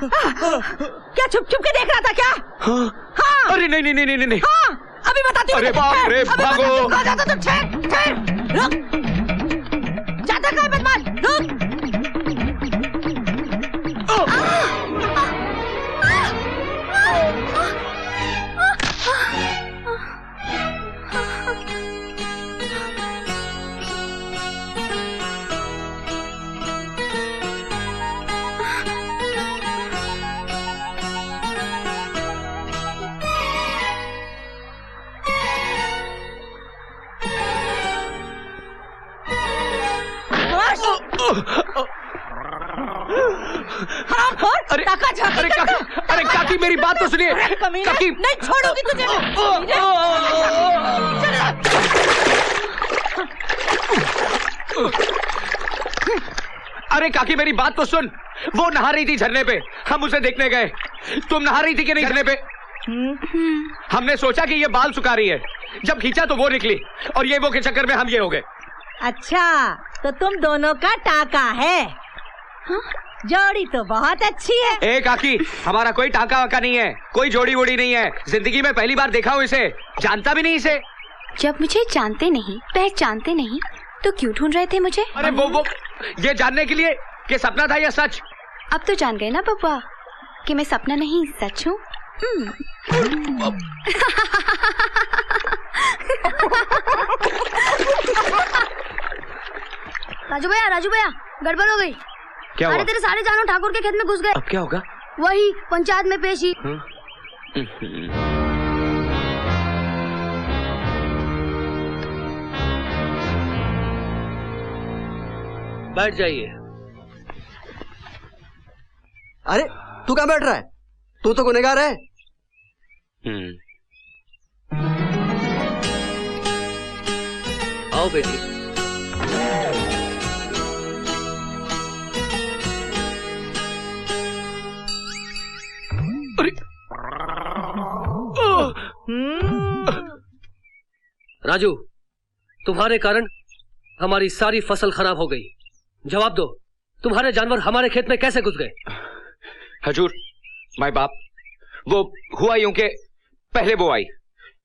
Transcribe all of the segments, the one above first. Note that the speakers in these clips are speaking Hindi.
क्या छुप छुप के देख रहा था क्या? हाँ। अरे नहीं नहीं नहीं नहीं। हाँ अभी बताती हूँ। अरे बाप रे, भागो। कहाँ जाता तू? ठहर ठहर, रुक। जाता कहाँ बदमाश? रुक। अरे अरे काकी, अरे काकी मेरी बात तो सुनिए। काकी नहीं छोड़ूंगी तुझे। अरे काकी मेरी बात तो सुन। वो नहा रही थी झरने पे, हम उसे देखने गए। तुम नहा रही थी कि नहीं झरने पे? हमने सोचा कि ये बाल सुखा रही है, जब खींचा तो वो निकली और ये वो के चक्कर में हम ये हो गए। अच्छा तो तुम दोनों का टाका है? हाँ? जोड़ी तो बहुत अच्छी है। ए काकी, हमारा कोई टाका वाका नहीं है, कोई जोड़ी वोड़ी नहीं है। जिंदगी में पहली बार देखा हूँ इसे, जानता भी नहीं इसे। जब मुझे जानते नहीं पहचानते नहीं तो क्यों ढूंढ रहे थे मुझे? अरे वो ये जानने के लिए कि सपना था या सच। अब तो जान गए ना बब्बा कि मैं सपना नहीं सच हूँ। राजू भैया गड़बड़ हो गई। क्या हुआ? अरे तेरे सारे जानवर ठाकुर के खेत में घुस गए। अब क्या होगा? वही पंचायत में पेशी। बैठ जाइए। अरे तू कहाँ बैठ रहा है? तू तो गुनहगार है। आओ बेटी। राजू, तुम्हारे कारण हमारी सारी फसल खराब हो गई। जवाब दो, तुम्हारे जानवर हमारे खेत में कैसे घुस गए? हजूर, माय बाप, वो हुआ यूं के पहले वो आई,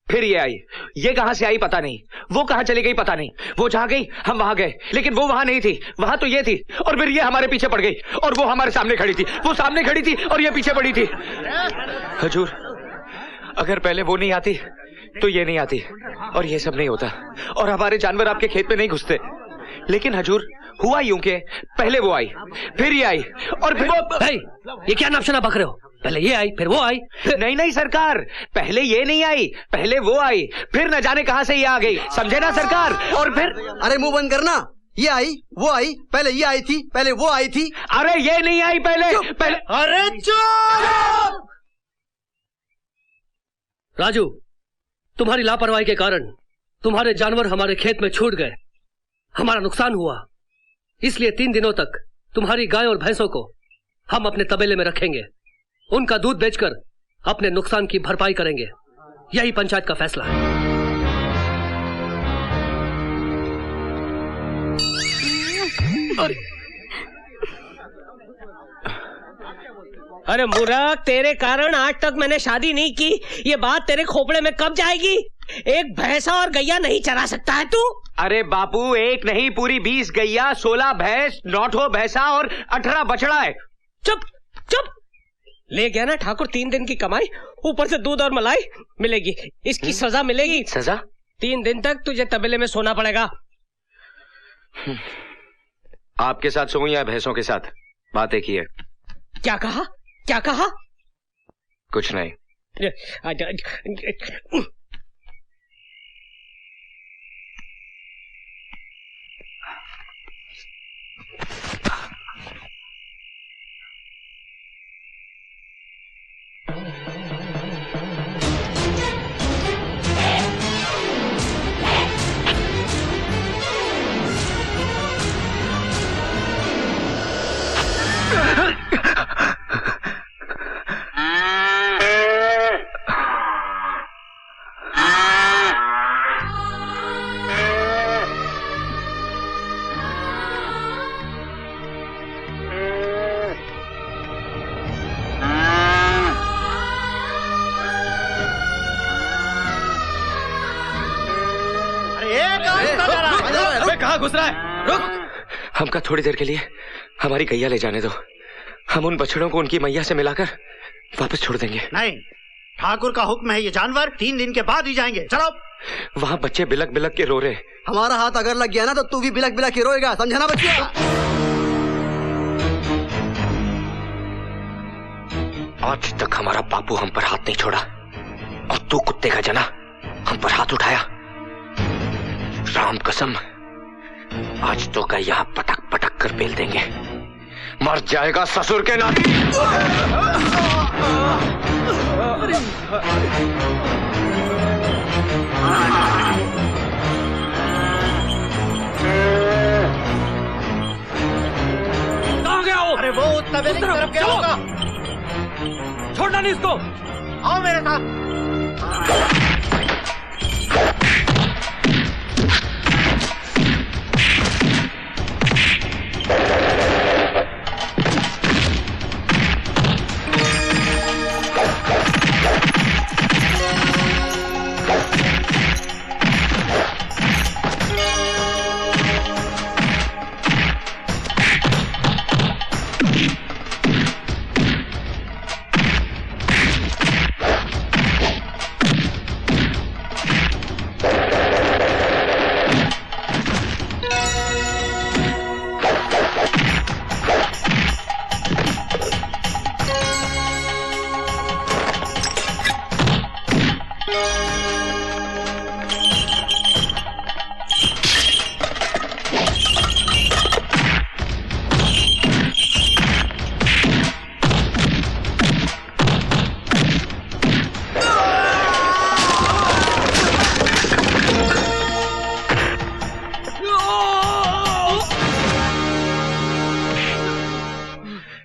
फिर ये आई। ये कहां से आई पता नहीं, वो कहां चली गई पता नहीं। वो जहां गई हम वहां गए, लेकिन वो वहां नहीं थी, वहां तो ये थी। और फिर ये हमारे पीछे पड़ गई और वो हमारे सामने खड़ी थी। वो सामने खड़ी थी और ये पीछे पड़ी थी। हजूर, अगर पहले वो नहीं आती तो ये नहीं आती और ये सब नहीं होता और हमारे जानवर आपके खेत में नहीं घुसते। लेकिन हजूर, हुआ यूं के पहले वो आई, फिर ये आई और फिर वो। ये क्या नापशना बक रहे हो? पहले ये आई फिर वो आई। नहीं नहीं सरकार, पहले ये नहीं आई, पहले वो आई, फिर न जाने कहां से ये आ गई। समझे ना सरकार? और फिर। अरे मुंह बंद करना। ये आई वो आई, पहले ये आई थी, पहले वो आई थी। अरे ये नहीं आई पहले। अरे चुप! राजू, तुम्हारी लापरवाही के कारण तुम्हारे जानवर हमारे खेत में छूट गए, हमारा नुकसान हुआ। इसलिए 3 दिनों तक तुम्हारी गाय और भैंसों को हम अपने तबेले में रखेंगे। उनका दूध बेचकर अपने नुकसान की भरपाई करेंगे। यही पंचायत का फैसला है। अरे मूर्ख, तेरे कारण आज तक मैंने शादी नहीं की। ये बात तेरे खोपड़े में कब जाएगी? एक भैंसा और गैया नहीं चरा सकता है तू? अरे बापू, एक नहीं पूरी 20 गैया, 16 भैंस, 9 भैंसा और 18 बछड़ा है। चुप चुप। ले गया ना ठाकुर 3 दिन की कमाई, ऊपर से दूध और मलाई मिलेगी। इसकी सजा मिलेगी। सजा? 3 दिन तक तुझे तबेले में सोना पड़ेगा। आपके साथ सोऊं या भैंसों के साथ? बात एक ही है। क्या कहा? क्या कहा? कुछ नहीं। कहाँ घुस रहा है? रुक! हमका थोड़ी देर के लिए हमारी गैया ले जाने दो। हम उन बछड़ों को उनकी मैया से मिलाकर वापस छोड़ देंगे। नहीं, ठाकुर का हुक्म है, ये जानवर 3 दिन के बाद ही जाएंगे। चलो। वहाँ बच्चे बिलक बिलक के रो रहे। हमारा हाथ अगर लग गया ना तो तू भी बिलक बिलक के रोएगा, समझा ना बच्चिया? आज तक हमारा बापू हम पर हाथ नहीं छोड़ा और तू कुत्ते का जना हम पर हाथ उठाया। राम कसम, आज तो का यहाँ पटक पटक कर बेल देंगे। मर जाएगा ससुर के नाती। कहाँ गया हो? अरे वो तबेले की तरफ गया होगा। छोड़ना नहीं इसको। आओ मेरे साथ।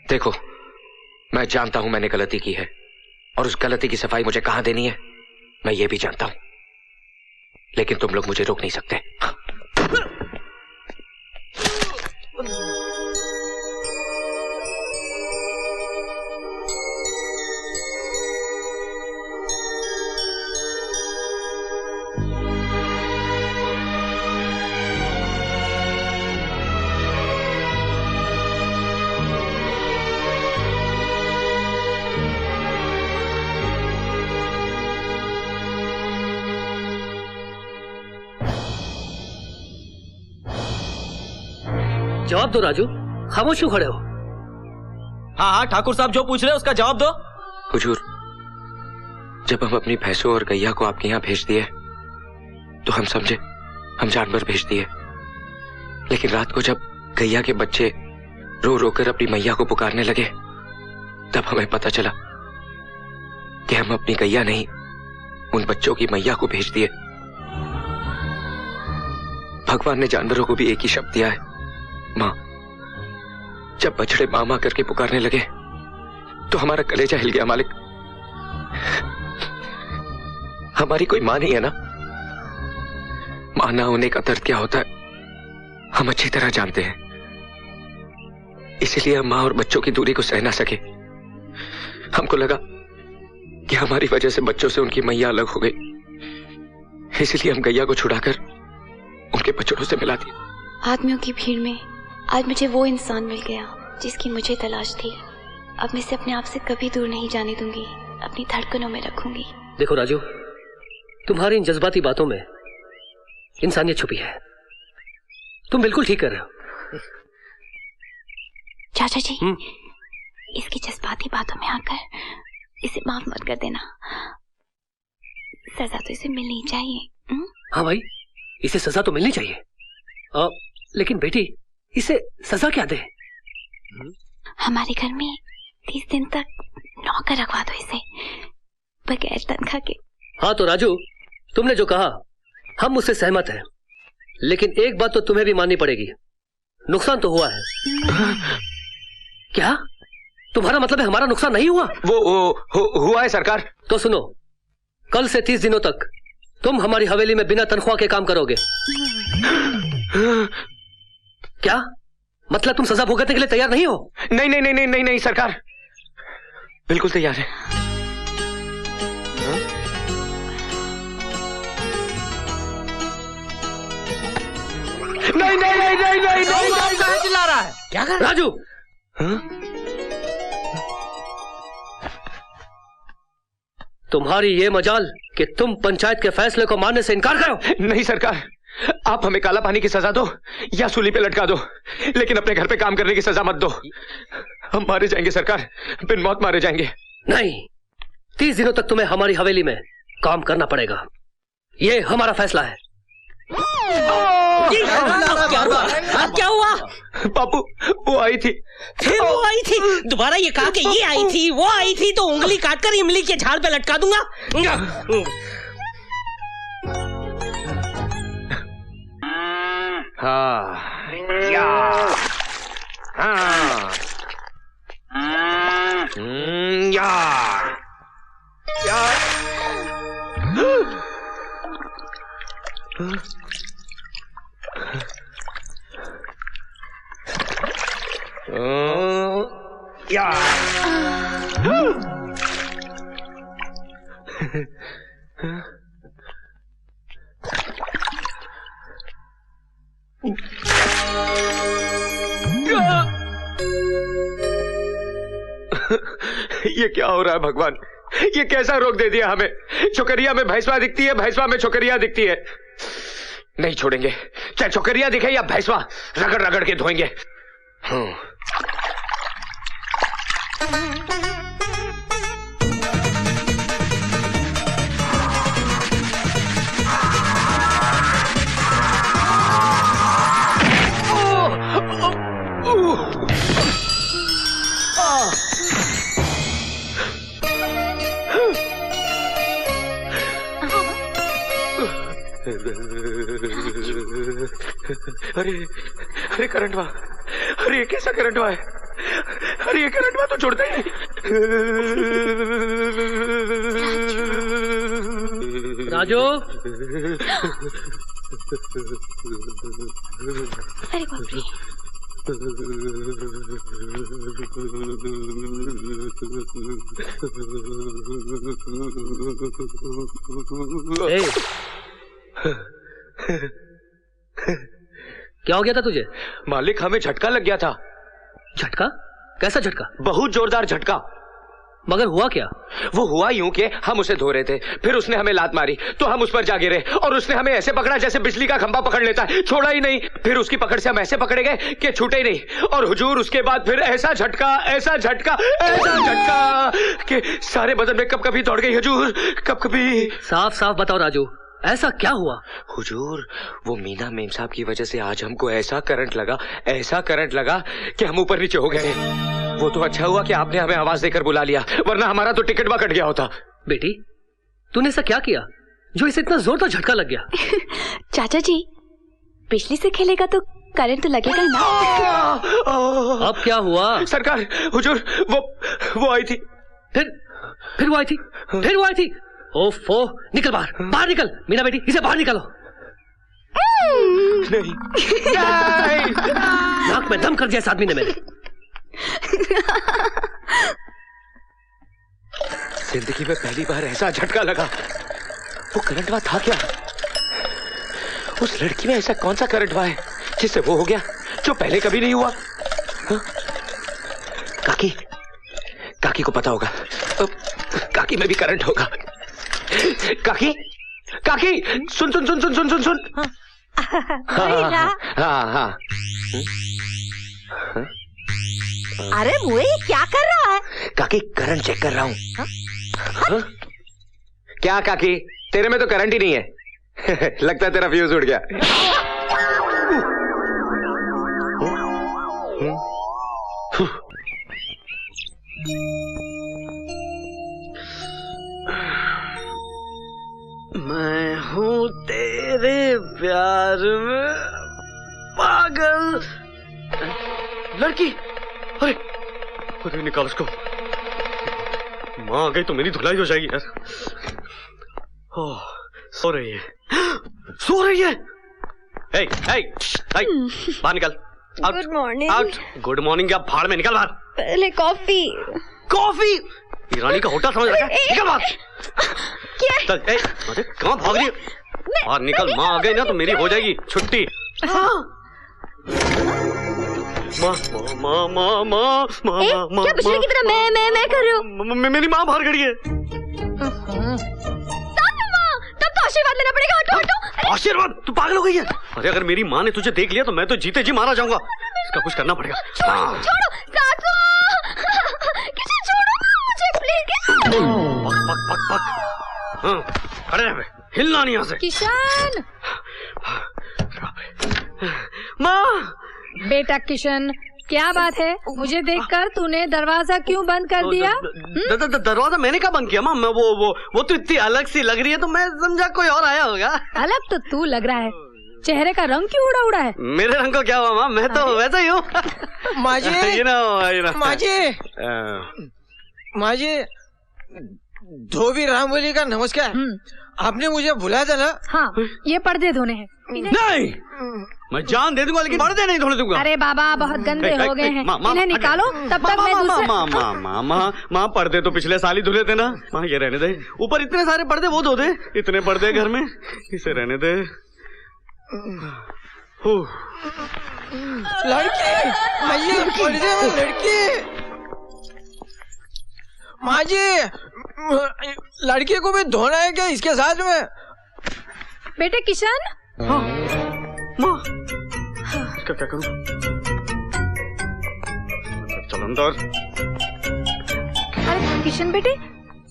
देखो, मैं जानता हूं मैंने गलती की है और उस गलती की सफाई मुझे कहां देनी है मैं ये भी जानता हूं, लेकिन तुम लोग मुझे रोक नहीं सकते। जवाब दो राजू, खामोश क्यों खड़े हो? हाँ हाँ, ठाकुर साहब जो पूछ रहे हैं उसका जवाब दो। हुजूर, जब हम अपनी भैंसों और गैया को आपके यहाँ भेज दिए तो हम समझे हम जानवर भेज दिए, लेकिन रात को जब गैया के बच्चे रो रो कर अपनी मैया को पुकारने लगे तब हमें पता चला कि हम अपनी गैया नहीं उन बच्चों की मैया को भेज दिए। भगवान ने जानवरों को भी एक ही शब्द दिया है, माँ। जब बछड़े मामा करके पुकारने लगे तो हमारा कलेजा हिल गया मालिक। हमारी कोई माँ नहीं है ना, माँ ना होने का दर्द क्या होता है हम अच्छी तरह जानते हैं। इसीलिए हम माँ और बच्चों की दूरी को सह ना सके। हमको लगा कि हमारी वजह से बच्चों से उनकी मैया अलग हो गई, इसलिए हम गैया को छुड़ाकर उनके बछड़ों से मिला दिया। आदमियों की भीड़ में आज मुझे वो इंसान मिल गया जिसकी मुझे तलाश थी। अब मैं इसे अपने आप से कभी दूर नहीं जाने दूंगी, अपनी धड़कनों में रखूंगी। देखो राजू, तुम्हारी इन जज्बाती बातों में इंसानियत छुपी है। तुम बिल्कुल ठीक कर रहे हो। चाचा जी, इसकी जज्बाती बातों में आकर इसे माफ मत कर देना। सजा तो इसे मिलनी ही चाहिए। हाँ भाई, इसे सजा तो मिलनी चाहिए। लेकिन बेटी, इसे सजा क्या दे? हमारे घर में 30 दिन तक नौकर रखवा दो इसे, बगैर तनख्वाह के। हाँ तो राजू, तुमने जो कहा हम उससे सहमत हैं, लेकिन एक बात तो तुम्हें भी माननी पड़ेगी, नुकसान तो हुआ है। क्या तुम्हारा मतलब है हमारा नुकसान नहीं हुआ? हुआ है सरकार। तो सुनो, कल से 30 दिनों तक तुम हमारी हवेली में बिना तनख्वाह के काम करोगे। क्या मतलब तुम सजा भुगतने के लिए तैयार नहीं हो? नहीं नहीं नहीं नहीं नहीं नहीं सरकार, बिल्कुल तैयार है। नहीं नहीं नहीं नहीं नहीं नहीं चिल्ला रहा है? क्या कर राजू, तुम्हारी ये मजाल कि तुम पंचायत के फैसले को मानने से इनकार करो। नहीं सरकार, आप हमें काला पानी की सजा दो या सूली पे लटका दो, लेकिन अपने घर पे काम करने की सजा मत दो। हम मारे जाएंगे सरकार, बिन मौत मारे जाएंगे। नहीं, 30 दिनों तक तुम्हें हमारी हवेली में काम करना पड़ेगा, ये हमारा फैसला है। क्या हुआ? बापू वो आई थी, फिर वो आई थी? दोबारा ये कहा कि ये आई थी, वो आई थी तो उंगली काटकर इमली के झाड़ पे लटका दूंगा। हाँ या हाँ या या या ये क्या हो रहा है भगवान? ये कैसा रोग दे दिया हमें? छोकरिया में भैंसवा दिखती है, भैंसवा में छोकरिया दिखती है। नहीं छोड़ेंगे, चाहे छोकरिया दिखे या भैंसवा, रगड़ रगड़ के धोएंगे। अरे अरे करंट हुआ, अरे ये कैसा करंट हुआ है? अरे ये करंट हुआ तो छोड़ता ही नहीं। राजू, अरे बाप रे, क्या हो गया था तुझे? मालिक हमें झटका लग गया था। झटका? कैसा झटका? बहुत जोरदार झटका। मगर हुआ क्या? वो हुआ यूं कि हम उसे धो रहे थे, फिर उसने हमें लात मारी तो हम उस पर जा गिरे और उसने हमें ऐसे पकड़ा जैसे बिजली का खंभा पकड़ लेता है, छोड़ा ही नहीं। फिर उसकी पकड़ से हम ऐसे पकड़े गए कि छूटे ही नहीं। और हुजूर उसके बाद फिर ऐसा झटका, ऐसा झटका, ऐसा झटका कि सारे बदन में कब कभी दौड़ गई हुजूर, कब कभी। साफ साफ बताओ राजू, ऐसा क्या हुआ? हुजूर वो मीना मेम साहब की वजह से आज हमको ऐसा करंट लगा, ऐसा करंट लगा कि हम ऊपर नीचे हो गए। वो तो अच्छा हुआ कि आपने हमें आवाज देकर बुला लिया, वरना हमारा तो टिकट कट गया होता। बेटी, तूने ऐसा क्या किया जो इसे इतना जोर का झटका लग गया? चाचा जी, बिजली से खेलेगा तो करंट तो लगेगा ना। अब क्या हुआ? सरकार, हुजूर वो आई थी। फिर वो आई थी? फिर वो आई थी? ओफो, निकल बाहर, बाहर निकल। मीना बेटी, इसे बाहर निकालो। नहीं, नाक में दम कर दिया इस आदमी ने मेरे। जिंदगी में पहली बार ऐसा झटका लगा। वो करंट हुआ था क्या? उस लड़की में ऐसा कौन सा करंट हुआ है जिससे वो हो गया जो पहले कभी नहीं हुआ? काकी को पता होगा, काकी में भी करंट होगा। काकी, सुन सुन सुन सुन सुन सुन सुन। हाँ। अरे मुए क्या कर रहा है? काकी करंट चेक कर रहा हूँ। क्या काकी, तेरे में तो करंट ही नहीं है। लगता है तेरा फ्यूज उड़ गया। मैं हूँ तेरे प्यार में पागल। लड़की, अरे निकाल उसको। माँ आ गई तो मेरी धुलाई हो जाएगी यार। सो रही है। बाहर निकल। Good morning. Out. Good morning क्या भाड़ में, निकल बाहर। पहले कॉफी। ईरानी का होटल समझ रखा है? निकल बाहर। क्या? चल, कहाँ भाग रही है? और निकल, माँ आ गई ना तो मेरी हो जाएगी छुट्टी। माँ माँ माँ माँ ए, माँ क्या पिछले की तरह मैं कर रही हूँ? मेरी माँ बाहर खड़ी है। तब तो आशीर्वाद लेना पड़ेगा। हटो हटो। आशीर्वाद? तू पागल हो गई है? अरे अगर मेरी माँ ने तुझे देख लिया तो मैं तो जीते जी मारा जाऊंगा। इसका कुछ करना पड़ेगा। छोड़ो सासू। किसी छोड़ो मुझे प्लीज। पक पक पक पक। हाँ, खड़े रह बे, हिलना नहीं यहाँ से। किशन, माँ। बेटा किशन, क्या बात है? मुझे देखकर तूने दरवाजा क्यों बंद कर दिया? दरवाजा मैंने क्या बंद किया माँ? मैं वो तो इतनी अलग सी लग रही है तो मैं समझा कोई और आया होगा। अलग तो तू लग रहा है, चेहरे का रंग क्यों उड़ा उड़ा है? मेरे रंग को क्या हुआ माँ? मैं तो वैसा ही हूँ। माजी, धोबी रामबली का नमस्कार। आपने मुझे बुलाया था ना? हाँ, ये पर्दे धोने हैं। नहीं, मैं जान दे दूंगा लेकिन पर्दे नहीं धोने दूंगा। अरे बाबा, बहुत गंदे हो गए हैं, इन्हें निकालो। तब तक मैं दूसरे। माँ पर्दे तो पिछले साल ही धुले थे ना। माँ ये रहने दे, ऊपर इतने सारे पर्दे वो धो दे। इतने पर्दे घर में, इसे रहने दे। लड़की, पर्दे में लड़की। माँ जी, लड़की को भी धोना है क्या इसके साथ में? बेटे किशन। हाँ माँ, इसका क्या करूँ? चलो अंदर। अरे किशन बेटे,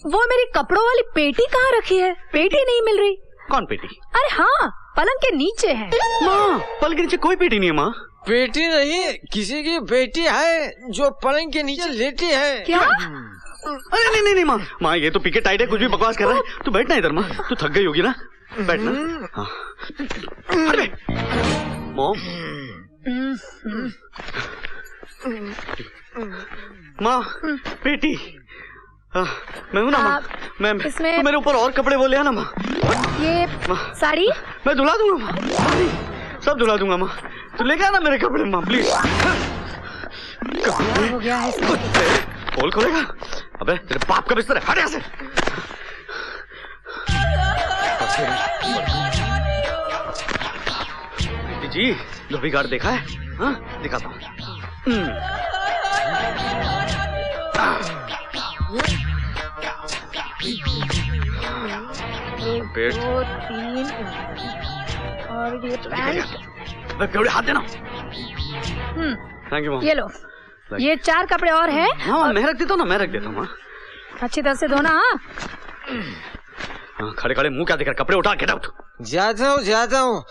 वो मेरी कपड़ों वाली पेटी कहाँ रखी है? पेटी नहीं मिल रही। कौन पेटी? अरे हाँ, पलंग के नीचे है। माँ, पलंग के नीचे कोई पेटी नहीं है माँ। पेटी नहीं, किसी की बेटी है जो पलंग के नीचे लेटी है। क्या? अरे नहीं माँ, ये तो पीके टाइट है, कुछ भी बकवास कर रहा है। तू बैठना इधर माँ, तू थक गई होगी ना, बैठना। हाँ। अरे मॉम, माँ बेटी, मैं हूँ ना माँ। मैं इसमें तू मेरे ऊपर और कपड़े बोले है ना माँ। ये साड़ी मैं धुला दूंगा माँ, सब धुला दूंगा माँ। तू लेके आना मेरे कपड़े माँ प्लीज। हो गया है पोल खोलेगा? अबे तेरे बाप का बिस्तर है, हट यहाँ से। जी धोबी घाट देखा है? हाँ दिखाता हूँ। पेट 2 3 और ये पैंट। हाथ देना। Thank you. ये लो, ये 4 कपड़े और हैं। हाँ मैं रख देता हूँ ना, मैं रख देता हूँ। अच्छी तरह से धोना। हाँ खड़े खड़े मुंह क्या दिख रहा? कपड़े उठा, गेट आउट। जाता हूँ।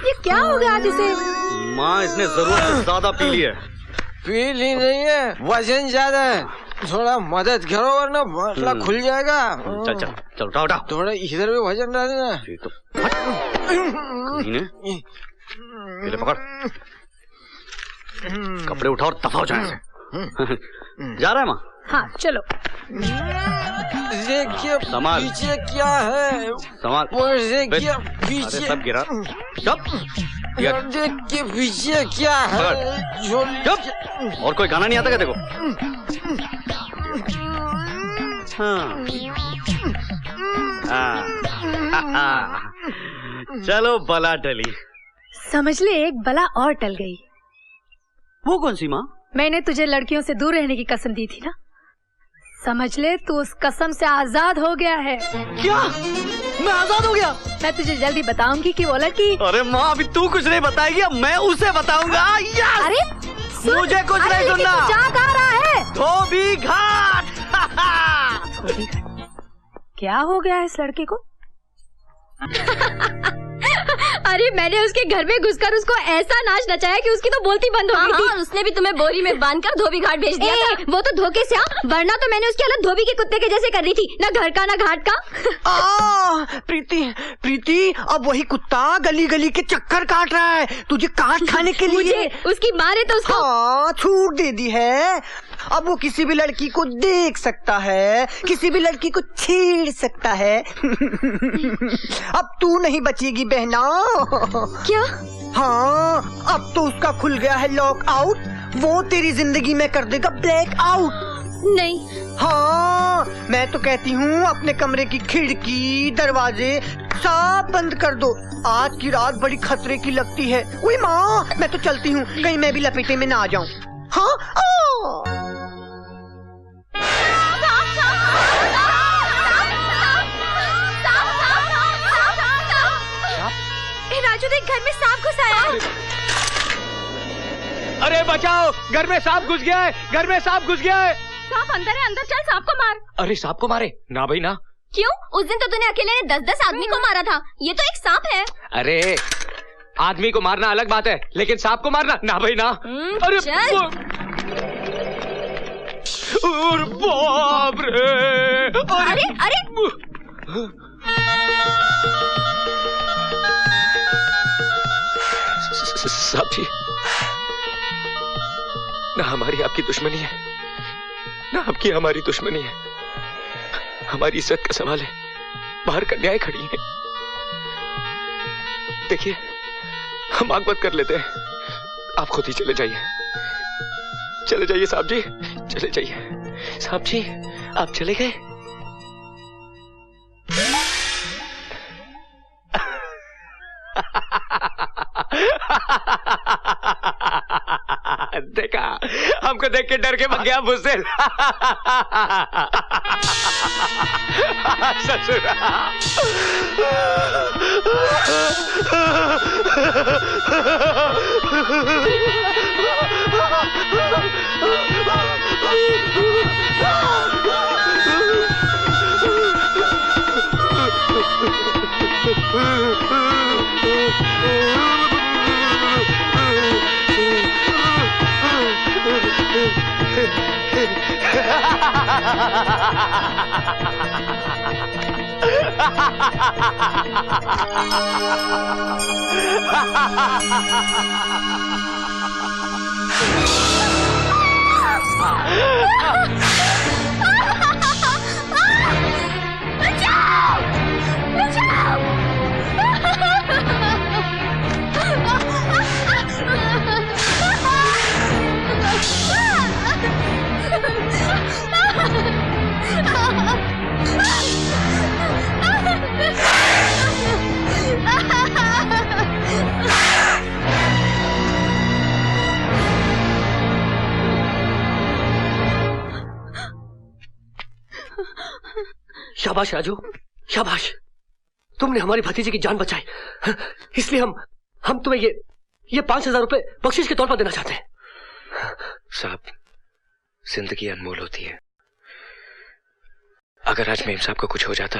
ये क्या हो गया आज इसे? माँ इसने जरूरत से ज्यादा पी ली है। पी ली नहीं है, वजन ज्यादा है। थोड़ा मदद करो वरना बाटला खुल जाएगा। चल उठा। थोड़ा इधर भी वजन डालना। तो पीले पकड़, कपड़े उठा और दफा हो जाए। जा रहा है माँ? हाँ चलो। देखिए पीछे क्या है? संभाल। देखिए पीछे सब गिरा। देखिए पीछे क्या है? और कोई गाना नहीं आता क्या देखो? हाँ। चलो बला टली। समझ ले, एक बला और टल गई। वो कौन सी माँ? मैंने तुझे लड़कियों से दूर रहने की कसम दी थी ना, समझ ले तू उस कसम से आजाद हो गया है। क्या? मैं आजाद हो गया? मैं तुझे जल्दी बताऊंगी कि वो लड़की। अरे माँ अभी तू कुछ नहीं बताएगी, अब मैं उसे बताऊंगा। अरे मुझे कुछ नहीं सुनना। जा कहाँ रहा है? धोबी घाट। क्या हो गया है इस लड़के को? अरे मैंने उसके घर में घुसकर उसको ऐसा नाच नचाया कि उसकी तो बोलती बंद हो गई थी। उसने भी तुम्हें बोरी में बांधकर धोबी घाट भेज दिया था। वो तो धोखे से, वरना तो मैंने उसकी हालत धोबी के कुत्ते के जैसे कर दी थी, ना घर का ना घाट का। प्रीति अब वही कुत्ता गली गली के चक्कर काट रहा है तुझे काट खाने के लिए। मुझे उसकी माँ ने तो उसको छूट दे दी है। अब वो किसी भी लड़की को देख सकता है, किसी भी लड़की को छेड़ सकता है। अब तू नहीं बचेगी बहना। क्या? हाँ अब तो उसका खुल गया है लॉक आउट, वो तेरी जिंदगी में कर देगा ब्लैक आउट। नहीं। हाँ माँ, मैं तो कहती हूँ अपने कमरे की खिड़की दरवाजे सब बंद कर दो। आज की रात बड़ी खतरे की लगती है। उई माँ, मैं तो चलती हूँ, कहीं मैं भी लपेटे में ना आ जाऊँ। हाँ राजू देख, घर में सांप घुस आया। अरे बचाओ, घर में सांप घुस गया है, घर में सांप घुस गया है। सांप अंदर है, अंदर चल, सांप को मार। अरे सांप को मारे? ना भाई ना। क्यों? उस दिन तो तूने अकेले ने 10-10 आदमी को मारा था, ये तो एक सांप है। अरे आदमी को मारना अलग बात है, लेकिन सांप को मारना ना भाई ना। अरे बाप रे! अरे साहब जी, ना हमारी आपकी दुश्मनी है, ना आपकी हमारी दुश्मनी है। हमारी इज्जत का सवाल है, बाहर कन्याएं खड़ी हैं। देखिए, हम आग बंद कर लेते हैं, आप खुद ही चले जाइए। चले जाइए साहब जी, चले जाइए। साहब जी, आप चले गए? देखा, हमको देख के डर के भाग गया बुज़दिल। ससुरा। शाबाश राजू, शाबाश, तुमने हमारी भतीजी की जान बचाई। इसलिए हम तुम्हें ये 5,000 रुपए बख्शिश के तौर पर देना चाहते हैं। साहब, जिंदगी अनमोल होती है। अगर आज मेम साहब को कुछ हो जाता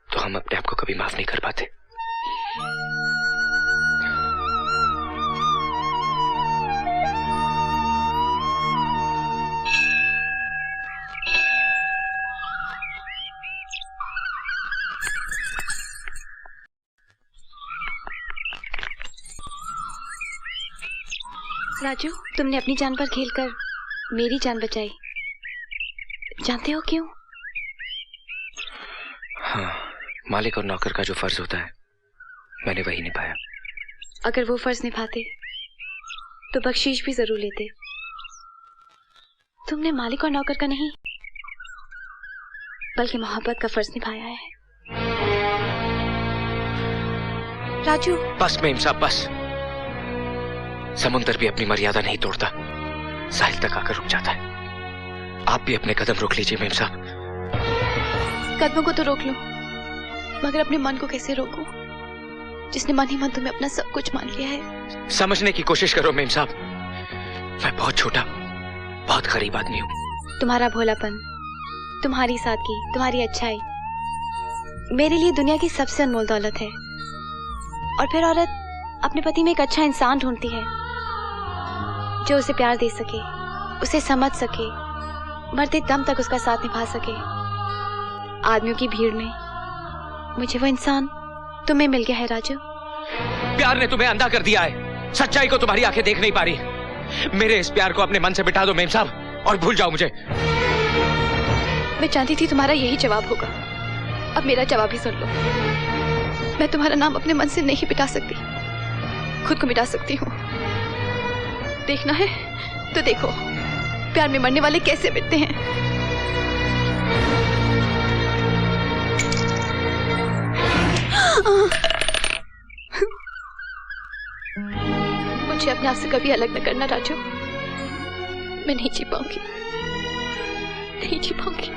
तो हम अपने आप को कभी माफ नहीं कर पाते। राजू, तुमने अपनी जान पर खेलकर मेरी जान बचाई। जानते हो क्यों? हाँ, मालिक और नौकर का जो फर्ज होता है, मैंने वही निभाया। अगर वो फर्ज निभाते तो बख्शीश भी जरूर लेते। तुमने मालिक और नौकर का नहीं, बल्कि मोहब्बत का फर्ज निभाया है। राजू, बस मेम साहब, बस। समुंदर भी अपनी मर्यादा नहीं तोड़ता, साहिल तक आकर रुक जाता है। आप भी अपने कदम रोक लीजिए मेम साहब। कदमों को तो रोक लो, मगर अपने मन को कैसे रोकूं, जिसने मन ही मन तुम्हें अपना सब कुछ मान लिया है। समझने की कोशिश करो मेम साहब, मैं बहुत छोटा, बहुत गरीब आदमी हूँ। तुम्हारा भोलापन, तुम्हारी सादगी, तुम्हारी अच्छाई मेरे लिए दुनिया की सबसे अनमोल दौलत है। और फिर औरत अपने पति में एक अच्छा इंसान ढूंढती है जो उसे प्यार दे सके, उसे समझ सके, मरते दम तक उसका साथ निभा सके। आदमियों की भीड़ में मुझे वो इंसान तुम्हें मिल गया है राजू। प्यार ने तुम्हें अंधा कर दिया है, सच्चाई को तुम्हारी आंखें देख नहीं पा रही। मेरे इस प्यार को अपने मन से बिठा दो मेम साहब, और भूल जाओ मुझे। मैं जानती थी तुम्हारा यही जवाब होगा। अब मेरा जवाब ही सुन लो। मैं तुम्हारा नाम अपने मन से नहीं मिटा सकती, खुद को मिटा सकती हूँ। देखना है तो देखो, प्यार में मरने वाले कैसे मिटते हैं। मुझे अपने आप से कभी अलग न करना राजू। मैं नहीं जी पाऊंगी, नहीं जी पाऊंगी।